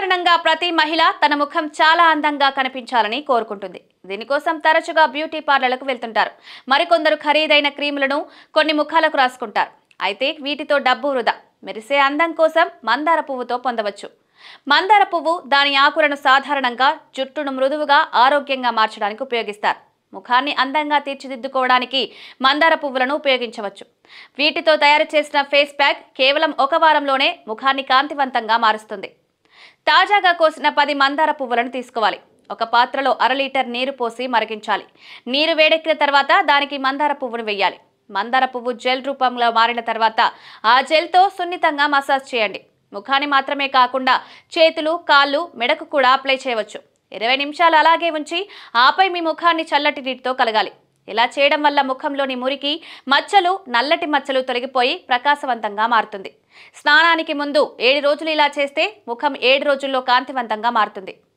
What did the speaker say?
సాధారణంగా ప్రతి మహిళ తన ముఖం చాలా అందంగా కనిపించాలని కోరుకుంటుంది. దీనికోసం తరచుగా బ్యూటీ పార్లర్లకు వెళ్తుంటారు. మరికొందరు ఖరీదైన క్రీములను కొన్ని ముఖాలకు రాసుకుంటారు. అయితే వీటితో డబ్బు వృధా. మెరిసే అందం కోసం మందార పువ్వుతో పొందవచ్చు. మందార పువ్వు దాని ఆకులను సాధారణంగా జుట్టును మృదువుగా ఆరోగ్యంగా మార్చడానికి ఉపయోగిస్తారు. ముఖాన్ని అందంగా తీర్చిదిద్దుకోవడానికి మందార పువ్వులను ఉపయోగించవచ్చు. వీటితో తయారు చేసిన ఫేస్ ప్యాక్ కేవలం ఒక వారంలోనే ముఖాన్ని కాంతివంతంగా మారుస్తుంది. తాజాగా కోసిన 10 మందార పువ్వులను తీసుకోవాలి. ఒక పాత్రలో 1/2 లీటర్ నీరు పోసి మరిగించాలి. నీరు వేడెక్కిన తర్వాత దానికి మందార పువ్వును వేయాలి. మందార పువ్వు జెల్ రూపంలో మారిన తర్వాత ఆ జెల్తో సున్నితంగా మసాజ్ చేయండి. ముఖాన్ని మాత్రమే కాకుండా చేతులు, కాళ్ళు, మెడకు కూడా అప్లై చేయవచ్చు. 20 నిమిషాలు అలాగే ఉంచి ఆపై మీ ముఖాన్ని చల్లటి నీటితో కలగాలి. ఇలా చేయడం వల్ల ముఖంలోని మురికి, మచ్చలు, నల్లటి మచ్చలు తొలగిపోయి ప్రకాశవంతంగా మారుతుంది. స్నానానికి ముందు 7 రోజులు ఇలా చేస్తే ముఖం 7 రోజుల్లో కాంతివంతంగా మారుతుంది.